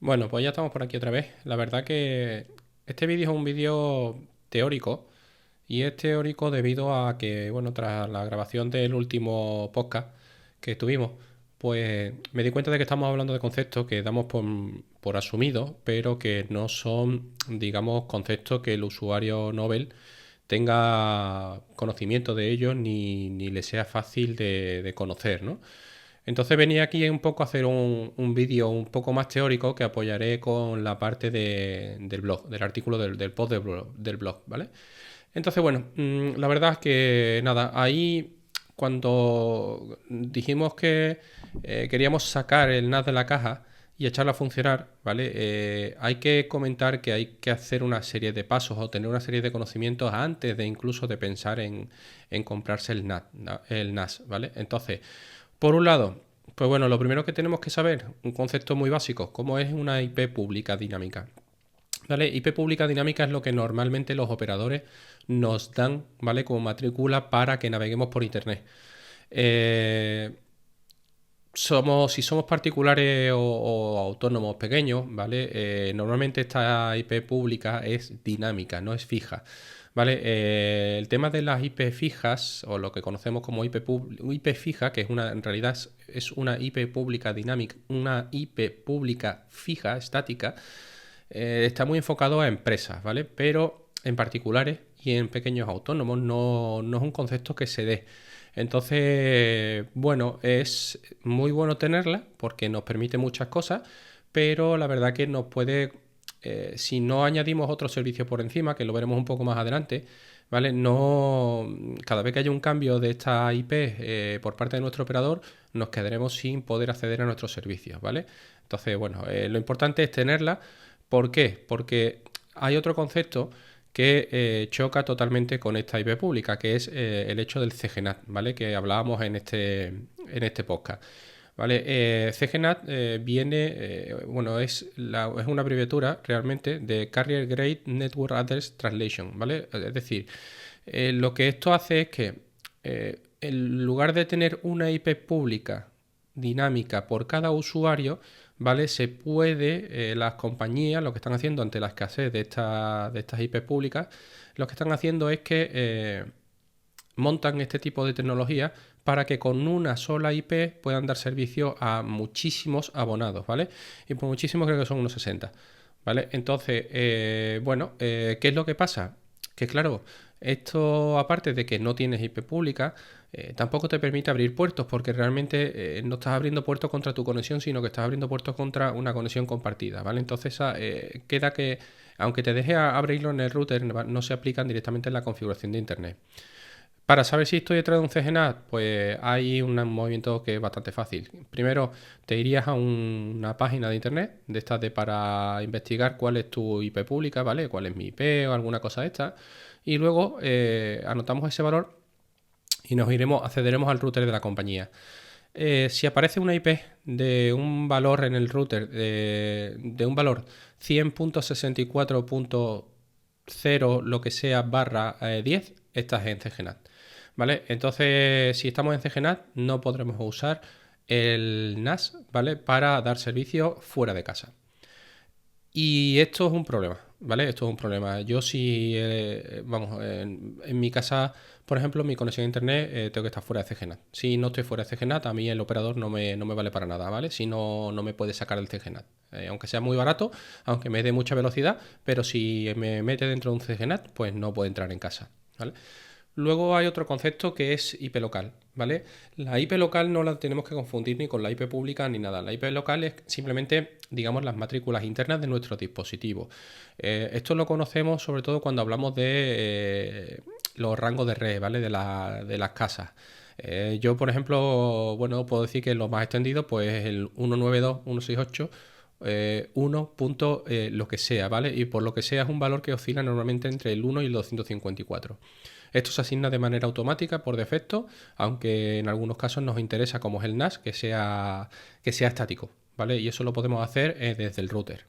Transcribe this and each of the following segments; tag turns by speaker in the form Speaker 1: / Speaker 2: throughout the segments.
Speaker 1: Bueno, pues ya estamos por aquí otra vez. La verdad que este vídeo es un vídeo teórico y es teórico debido a que, bueno, tras la grabación del último podcast que tuvimos, pues me di cuenta de que estamos hablando de conceptos que damos por asumidos, pero que no son, digamos, conceptos que el usuario novel tenga conocimiento de ellos ni le sea fácil de conocer, ¿no? Entonces venía aquí un poco a hacer un vídeo un poco más teórico que apoyaré con la parte del blog, del artículo del post del blog, ¿vale? Entonces, bueno, la verdad es que nada, ahí cuando dijimos que queríamos sacar el NAS de la caja y echarlo a funcionar, ¿vale? Hay que comentar que hay que hacer una serie de pasos o tener una serie de conocimientos antes de incluso de pensar en comprarse el NAS, ¿vale? Entonces, por un lado, pues bueno, lo primero que tenemos que saber, un concepto muy básico, cómo es una IP pública dinámica. ¿Vale? IP pública dinámica es lo que normalmente los operadores nos dan, ¿vale? Como matrícula para que naveguemos por internet. Eh, si somos particulares o autónomos pequeños, ¿vale? Normalmente esta IP pública es dinámica, no es fija. ¿Vale? El tema de las IP fijas, o lo que conocemos como IP fija, que es en realidad es una IP pública dinámica, una IP pública fija, estática, está muy enfocado a empresas, ¿vale? Pero en particulares y en pequeños autónomos no es un concepto que se dé. Entonces, bueno, es muy bueno tenerla porque nos permite muchas cosas, pero la verdad que nos puede, si no añadimos otro servicio por encima, que lo veremos un poco más adelante, ¿vale? No, cada vez que haya un cambio de esta IP por parte de nuestro operador, nos quedaremos sin poder acceder a nuestros servicios, ¿vale? Entonces, bueno, lo importante es tenerla. ¿Por qué? Porque hay otro concepto que choca totalmente con esta IP pública, que es el hecho del CGNAT, ¿vale? Que hablábamos en este podcast. ¿Vale? CGNAT viene, bueno, es una abreviatura realmente de Carrier Grade Network Address Translation, ¿vale? Es decir, lo que esto hace es que en lugar de tener una IP pública dinámica por cada usuario, ¿vale? Se puede, las compañías, lo que están haciendo ante la escasez de estas IP públicas, lo que están haciendo es que montan este tipo de tecnología para que con una sola IP puedan dar servicio a muchísimos abonados, ¿vale? Y por muchísimos creo que son unos 60, ¿vale? Entonces, bueno, ¿qué es lo que pasa? Que claro, esto aparte de que no tienes IP pública, tampoco te permite abrir puertos porque realmente no estás abriendo puertos contra tu conexión, sino que estás abriendo puertos contra una conexión compartida, ¿vale? Entonces queda que, aunque te deje abrirlo en el router, no se aplican directamente en la configuración de Internet. Para saber si estoy detrás de un CGNAT, pues hay un movimiento que es bastante fácil. Primero, te irías a una página de internet, de estas de para investigar cuál es tu IP pública, ¿vale? Cuál es mi IP o alguna cosa de esta. Y luego anotamos ese valor y accederemos al router de la compañía. Si aparece una IP de un valor en el router de un valor 100.64.0 lo que sea barra 10, estás en CGNAT. ¿Vale? Entonces, si estamos en CGNAT, no podremos usar el NAS, ¿vale? Para dar servicio fuera de casa. Y esto es un problema, ¿vale? Esto es un problema. Yo sí, vamos, en mi casa, por ejemplo, mi conexión a internet tengo que estar fuera de CGNAT. Si no estoy fuera de CGNAT, a mí el operador no me vale para nada, ¿vale? Si no me puede sacar el CGNAT. Aunque sea muy barato, aunque me dé mucha velocidad, pero si me mete dentro de un CGNAT, pues no puede entrar en casa, ¿vale? Luego hay otro concepto que es IP local, ¿vale? La IP local no la tenemos que confundir ni con la IP pública ni nada. La IP local es simplemente, digamos, las matrículas internas de nuestro dispositivo. Esto lo conocemos sobre todo cuando hablamos de los rangos de red, ¿vale? De las casas. Yo, por ejemplo, bueno, puedo decir que lo más extendido, pues es el 192.168. 1 punto lo que sea, ¿vale? Y por lo que sea es un valor que oscila normalmente entre el 1 y el 254. Esto se asigna de manera automática por defecto, aunque en algunos casos nos interesa, como es el NAS, que sea estático, ¿vale? Y eso lo podemos hacer desde el router.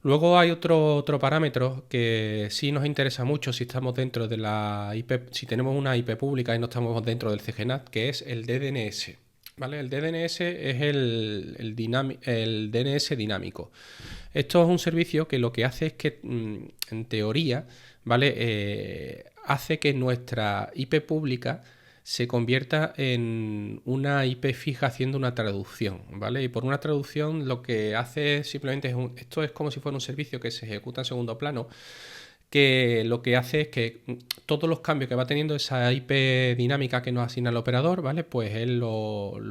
Speaker 1: Luego hay otro parámetro que sí nos interesa mucho si estamos dentro de la IP, si tenemos una IP pública y no estamos dentro del CGNAT, que es el DDNS. ¿vale? El DNS es el DNS dinámico. Esto es un servicio que lo que hace es que, en teoría, ¿vale? Hace que nuestra IP pública se convierta en una IP fija haciendo una traducción, ¿vale? Y por una traducción lo que hace simplemente esto es como si fuera un servicio que se ejecuta en segundo plano, que lo que hace es que todos los cambios que va teniendo esa IP dinámica que nos asigna el operador, ¿vale? Pues él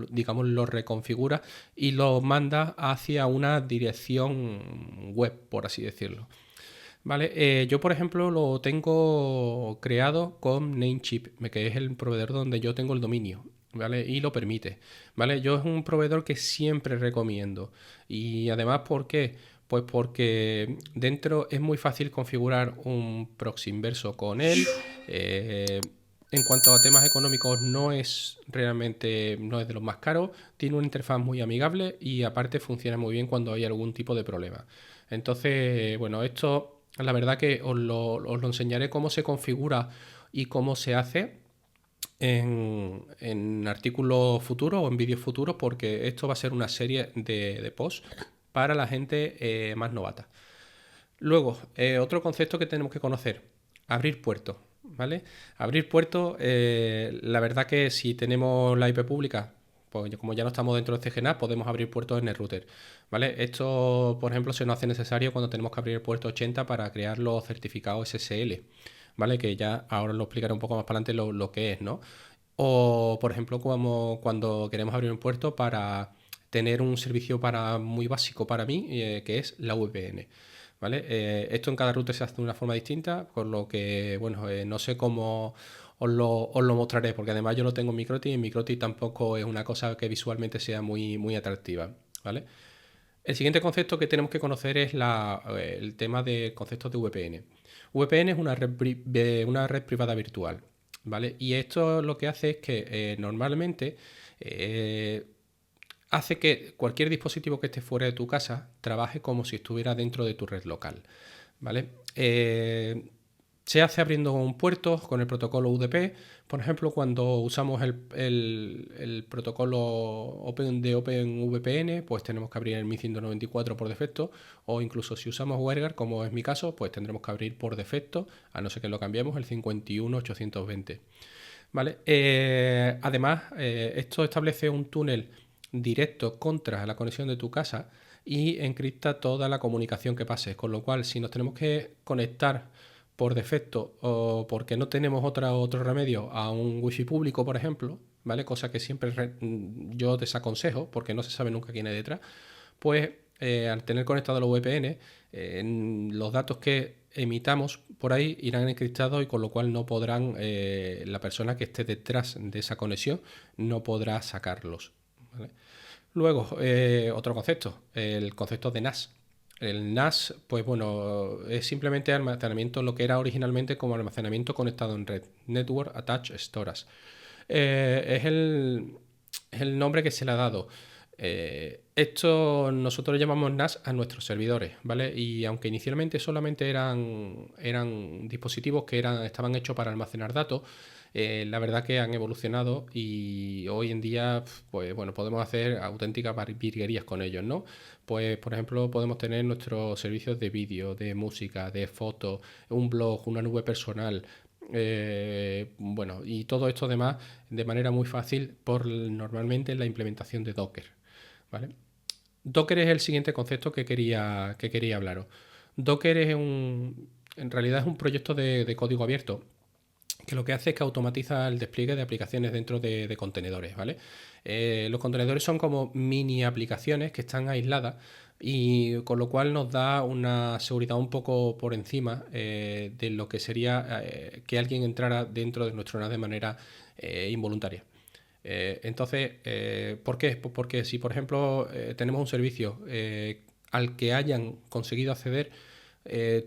Speaker 1: digamos, lo reconfigura y lo manda hacia una dirección web, por así decirlo. ¿Vale? Yo, por ejemplo, lo tengo creado con Namecheap, que es el proveedor donde yo tengo el dominio, ¿vale? Y lo permite, ¿vale? Yo es un proveedor que siempre recomiendo. Y además, ¿por qué? Pues porque dentro es muy fácil configurar un proxy inverso con él. En cuanto a temas económicos, no es realmente, no es de los más caros. Tiene una interfaz muy amigable y aparte funciona muy bien cuando hay algún tipo de problema. Entonces, bueno, esto la verdad que os lo enseñaré cómo se configura y cómo se hace en artículos futuros o en vídeos futuros, porque esto va a ser una serie de posts para la gente más novata. Luego, otro concepto que tenemos que conocer, abrir puertos, ¿vale? Abrir puertos, la verdad que si tenemos la IP pública, pues como ya no estamos dentro de CGNAT, podemos abrir puertos en el router, ¿vale? Esto, por ejemplo, se nos hace necesario cuando tenemos que abrir el puerto 80 para crear los certificados SSL, ¿vale? Que ya ahora lo explicaré un poco más para adelante lo que es, ¿no? O, por ejemplo, como cuando queremos abrir un puerto para tener un servicio muy básico para mí, que es la VPN. ¿Vale? Esto en cada router se hace de una forma distinta, por lo que, bueno, no sé cómo os lo mostraré, porque además yo lo tengo en Microti y en Microti tampoco es una cosa que visualmente sea muy atractiva, ¿vale? El siguiente concepto que tenemos que conocer es el tema de conceptos de VPN. VPN es una red privada virtual, ¿vale? Y esto lo que hace es que normalmente eh, hace que cualquier dispositivo que esté fuera de tu casa trabaje como si estuviera dentro de tu red local, ¿vale? Se hace abriendo un puerto con el protocolo UDP. Por ejemplo, cuando usamos el protocolo de OpenVPN, pues tenemos que abrir el 1194 por defecto, o incluso si usamos WireGuard, como es mi caso, pues tendremos que abrir por defecto, a no ser que lo cambiemos, el 51820. ¿Vale? Además, esto establece un túnel directo contra la conexión de tu casa y encripta toda la comunicación que pase, con lo cual si nos tenemos que conectar por defecto o porque no tenemos otro remedio a un wifi público, por ejemplo, ¿vale? Cosa que siempre yo desaconsejo porque no se sabe nunca quién hay detrás, pues al tener conectado los VPN, los datos que emitamos por ahí irán encriptados y con lo cual no podrán, la persona que esté detrás de esa conexión no podrá sacarlos, ¿vale? Luego, otro concepto, el concepto de NAS. El NAS, pues bueno, es simplemente almacenamiento, lo que era originalmente como almacenamiento conectado en red, Network Attached Storage. Es el nombre que se le ha dado. Esto nosotros llamamos NAS a nuestros servidores, ¿vale? Y aunque inicialmente solamente eran dispositivos que estaban hechos para almacenar datos, la verdad que han evolucionado y hoy en día, pues bueno, podemos hacer auténticas virguerías con ellos, ¿no? Pues, por ejemplo, podemos tener nuestros servicios de vídeo, de música, de fotos, un blog, una nube personal, bueno, y todo esto además de manera muy fácil por normalmente la implementación de Docker, ¿vale? Docker es el siguiente concepto que quería hablaros. Docker en realidad es un proyecto de código abierto que lo que hace es que automatiza el despliegue de aplicaciones dentro de contenedores, ¿vale? Los contenedores son como mini aplicaciones que están aisladas y con lo cual nos da una seguridad un poco por encima de lo que sería que alguien entrara dentro de nuestro NAS de manera involuntaria. Entonces, ¿por qué? Pues porque si, por ejemplo, tenemos un servicio al que hayan conseguido acceder,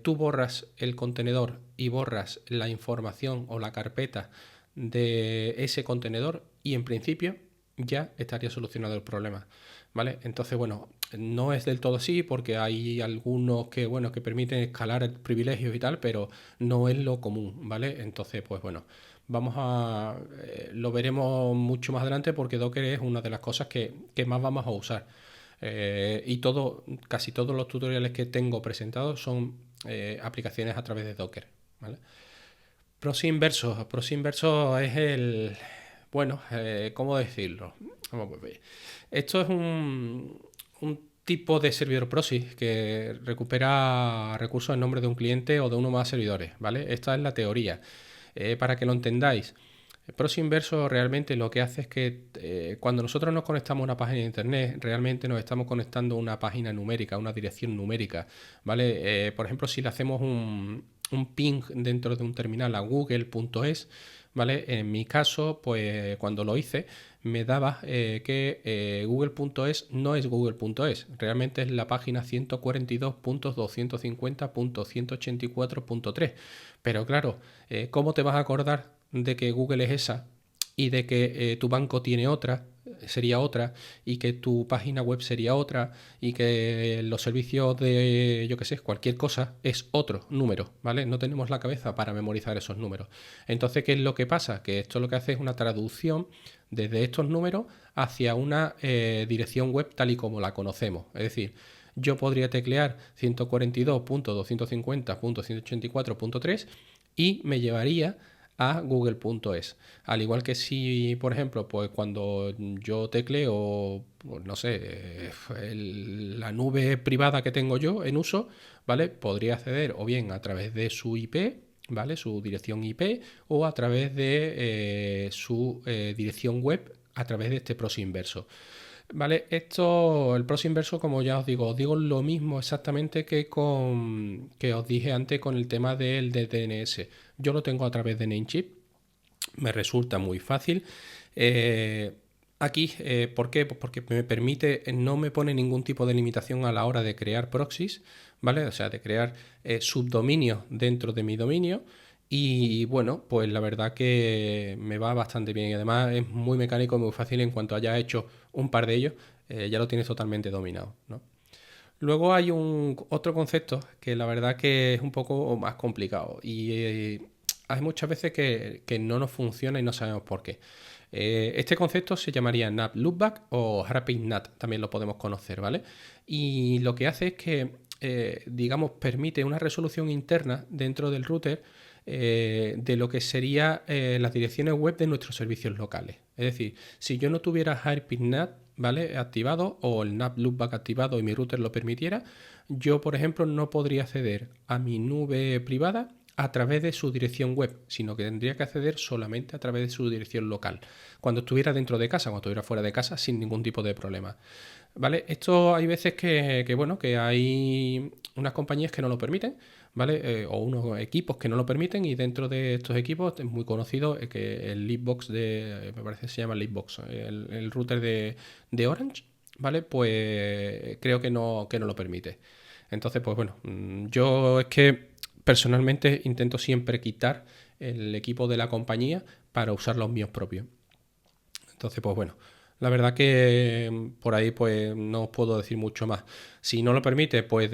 Speaker 1: tú borras el contenedor y borras la información o la carpeta de ese contenedor y en principio ya estaría solucionado el problema, ¿vale? Entonces, bueno, no es del todo así porque hay algunos que, bueno, que permiten escalar privilegios y tal, pero no es lo común, ¿vale? Entonces, pues bueno, lo veremos mucho más adelante porque Docker es una de las cosas que más vamos a usar. Y casi todos los tutoriales que tengo presentados son aplicaciones a través de Docker, ¿vale? Pros e inversos. Pros e inversos es bueno, ¿cómo decirlo? Vamos a ver. Esto es un tipo de servidor proxy que recupera recursos en nombre de un cliente o de uno más servidores, ¿vale? Esta es la teoría. Para que lo entendáis, el proxy inverso realmente lo que hace es que cuando nosotros nos conectamos a una página de internet, realmente nos estamos conectando a una página numérica, a una dirección numérica, ¿vale? Por ejemplo, si le hacemos un ping dentro de un terminal a google.es, ¿vale? En mi caso, pues cuando lo hice, me daba que google.es no es google.es, realmente es la página 142.250.184.3. Pero claro, ¿cómo te vas a acordar de que Google es esa y de que tu banco tiene otra, sería otra, y que tu página web sería otra, y que los servicios de, yo qué sé, cualquier cosa es otro número, ¿vale? No tenemos la cabeza para memorizar esos números. Entonces, ¿qué es lo que pasa? Que esto lo que hace es una traducción desde estos números hacia una dirección web tal y como la conocemos. Es decir, yo podría teclear 142.250.184.3 y me llevaría a google.es. Al igual que si, por ejemplo, pues cuando yo tecleo, pues no sé, la nube privada que tengo yo en uso, ¿vale? Podría acceder o bien a través de su IP, ¿vale? Su dirección IP, o a través de su dirección web a través de este proxy inverso. Vale, el proxy inverso, como ya os digo lo mismo exactamente que os dije antes con el tema del DNS. Yo lo tengo a través de Namecheap, me resulta muy fácil. Aquí, ¿por qué? Pues porque me permite, no me pone ningún tipo de limitación a la hora de crear proxies, ¿vale? O sea, de crear subdominios dentro de mi dominio. Y bueno, pues la verdad que me va bastante bien y además es muy mecánico y muy fácil en cuanto haya hecho un par de ellos, ya lo tienes totalmente dominado, ¿no? Luego hay otro concepto que la verdad que es un poco más complicado y hay muchas veces que no nos funciona y no sabemos por qué. Este concepto se llamaría NAT Loopback o Rapid NAT, también lo podemos conocer, ¿vale? Y lo que hace es que, digamos, permite una resolución interna dentro del router de lo que sería las direcciones web de nuestros servicios locales. Es decir, si yo no tuviera HirePNAT, ¿vale? Activado o el NAT Loopback activado y mi router lo permitiera, yo, por ejemplo, no podría acceder a mi nube privada a través de su dirección web, sino que tendría que acceder solamente a través de su dirección local, cuando estuviera dentro de casa, cuando estuviera fuera de casa, sin ningún tipo de problema. ¿Vale? Esto hay veces bueno, que hay unas compañías que no lo permiten, ¿vale? O unos equipos que no lo permiten y dentro de estos equipos es muy conocido que el Leapbox me parece que se llama Leapbox, el router de Orange, ¿vale? Pues creo que no lo permite. Entonces, pues bueno, yo es que personalmente intento siempre quitar el equipo de la compañía para usar los míos propios. Entonces, pues bueno, la verdad que por ahí pues no os puedo decir mucho más. Si no lo permite, pues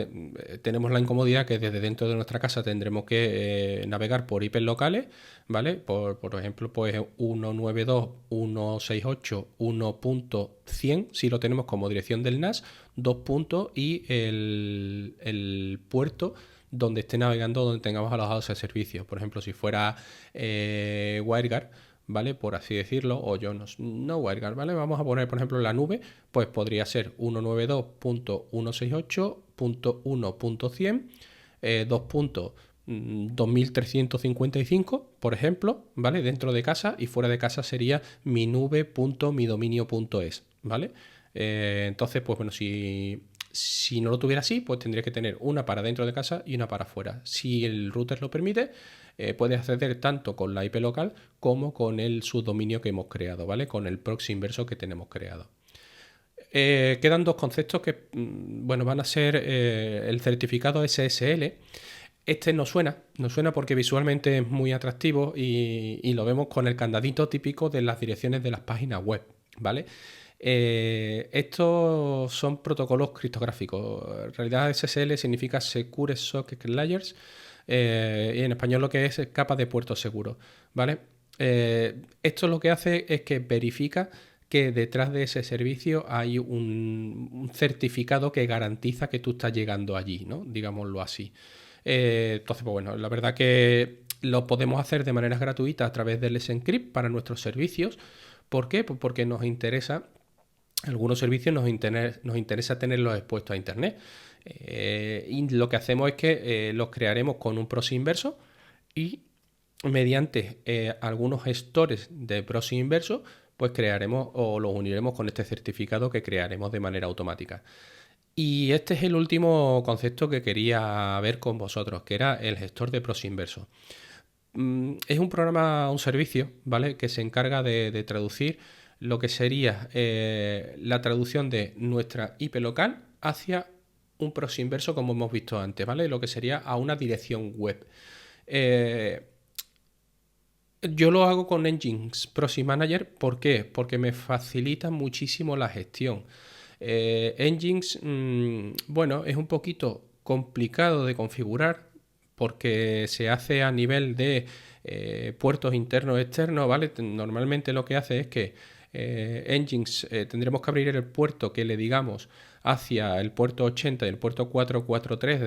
Speaker 1: tenemos la incomodidad que desde dentro de nuestra casa tendremos que navegar por IPs locales, ¿vale? Por ejemplo, pues 192.168.1.100 si lo tenemos como dirección del NAS, dos puntos y el puerto donde esté navegando, donde tengamos alojado ese servicio. Por ejemplo, si fuera WireGuard, ¿vale? Por así decirlo, o yo no WireGuard, ¿vale? Vamos a poner, por ejemplo, la nube, pues podría ser 192.168.1.100, 2355, por ejemplo, ¿vale? Dentro de casa y fuera de casa sería minube.midominio.es, ¿vale? Entonces, pues bueno, si no lo tuviera así, pues tendría que tener una para dentro de casa y una para afuera. Si el router lo permite, puedes acceder tanto con la IP local como con el subdominio que hemos creado, ¿vale? Con el proxy inverso que tenemos creado. Quedan dos conceptos que, bueno, van a ser el certificado SSL. Este nos suena porque visualmente es muy atractivo y lo vemos con el candadito típico de las direcciones de las páginas web, ¿vale? Estos son protocolos criptográficos. En realidad SSL significa Secure Socket Layers y en español lo que es capa de puertos seguros, ¿vale? Esto lo que hace es que verifica que detrás de ese servicio hay un certificado que garantiza que tú estás llegando allí, ¿no? Digámoslo así. Entonces, pues bueno, la verdad que lo podemos hacer de manera gratuita a través del Encrypt para nuestros servicios. ¿Por qué? Pues porque nos interesa, algunos servicios nos interesa tenerlos expuestos a Internet. Y lo que hacemos es que los crearemos con un proxy inverso y mediante algunos gestores de proxy inverso, pues crearemos o los uniremos con este certificado que crearemos de manera automática. Y este es el último concepto que quería ver con vosotros, que era el gestor de proxy inverso. Es un programa, un servicio, ¿vale? Que se encarga de traducir lo que sería la traducción de nuestra IP local hacia un proxy inverso, como hemos visto antes, ¿vale? Lo que sería a una dirección web. Eh, yo lo hago con Nginx Proxy Manager. ¿Por qué? Porque me facilita muchísimo la gestión. Nginx, bueno, es un poquito complicado de configurar porque se hace a nivel de puertos internos externos, ¿vale? Normalmente lo que hace es que Nginx tendremos que abrir el puerto que le digamos hacia el puerto 80 y el puerto 443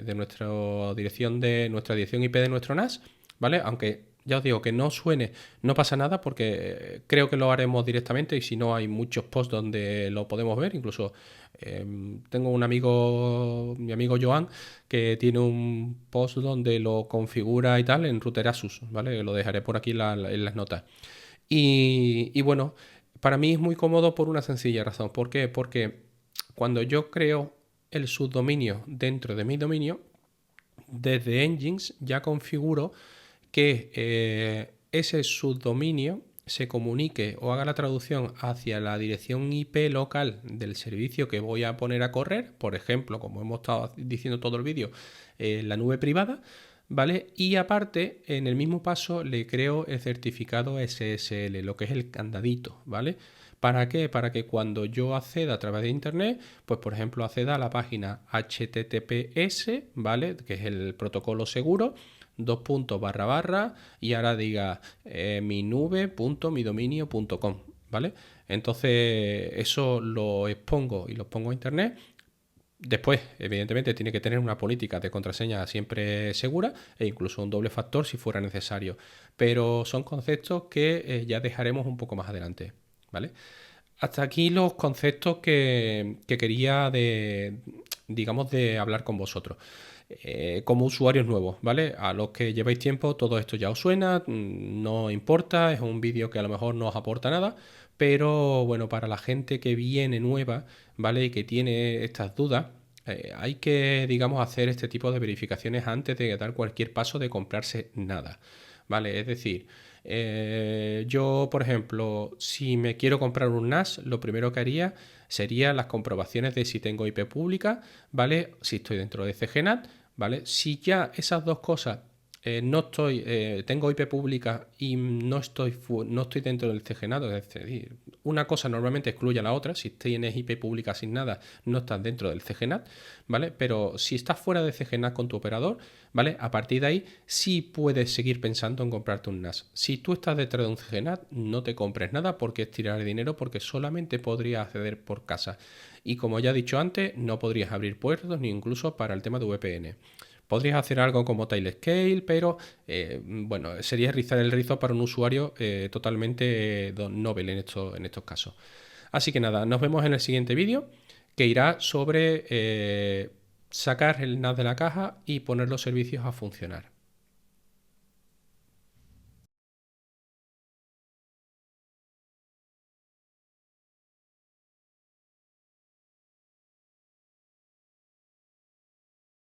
Speaker 1: de nuestra dirección IP de nuestro NAS, ¿vale? Aunque ya os digo que no suene, no pasa nada porque creo que lo haremos directamente y si no hay muchos posts donde lo podemos ver. Incluso tengo un amigo, mi amigo Joan, que tiene un post donde lo configura y tal en Router Asus, ¿vale? Lo dejaré por aquí en las notas. Y bueno, para mí es muy cómodo por una sencilla razón. ¿Por qué? Porque cuando yo creo el subdominio dentro de mi dominio, desde Nginx ya configuro que ese subdominio se comunique o haga la traducción hacia la dirección IP local del servicio que voy a poner a correr, por ejemplo, como hemos estado diciendo todo el vídeo, la nube privada, ¿vale? Y aparte, en el mismo paso le creo el certificado SSL, lo que es el candadito, ¿vale? ¿Para qué? Para que cuando yo acceda a través de internet, pues por ejemplo acceda a la página HTTPS, ¿vale? Que es el protocolo seguro, dos puntos barra barra, y ahora diga mi nube.midominio.com, ¿vale? Entonces eso lo expongo y lo pongo a internet. Después, evidentemente, tiene que tener una política de contraseña siempre segura e incluso un doble factor si fuera necesario. Pero son conceptos que ya dejaremos un poco más adelante, ¿vale? Hasta aquí los conceptos que quería digamos, de hablar con vosotros. Como usuarios nuevos, ¿vale? A los que lleváis tiempo, todo esto ya os suena, no importa, es un vídeo que a lo mejor no os aporta nada, pero bueno, para la gente que viene nueva, ¿vale? Y que tiene estas dudas, hay que, digamos, hacer este tipo de verificaciones antes de dar cualquier paso de comprarse nada, ¿vale? Es decir, yo, por ejemplo, si me quiero comprar un NAS, lo primero que haría sería las comprobaciones de si tengo IP pública, ¿vale? Si estoy dentro de CGNAT, ¿vale? Si ya esas dos cosas no estoy, tengo IP pública y no estoy dentro del CGNAT, es decir, una cosa normalmente excluye a la otra. Si tienes IP pública sin nada, no estás dentro del CGNAT, ¿vale? Pero si estás fuera de CGNAT con tu operador, ¿vale? A partir de ahí sí puedes seguir pensando en comprarte un NAS. Si tú estás detrás de un CGNAT, no te compres nada porque es tirar dinero, porque solamente podrías acceder por casa. Y como ya he dicho antes, no podrías abrir puertos ni incluso para el tema de VPN. Podrías hacer algo como Tailscale, pero bueno, sería rizar el rizo para un usuario totalmente novel en estos casos. Así que nada, nos vemos en el siguiente vídeo, que irá sobre sacar el NAS de la caja y poner los servicios a funcionar.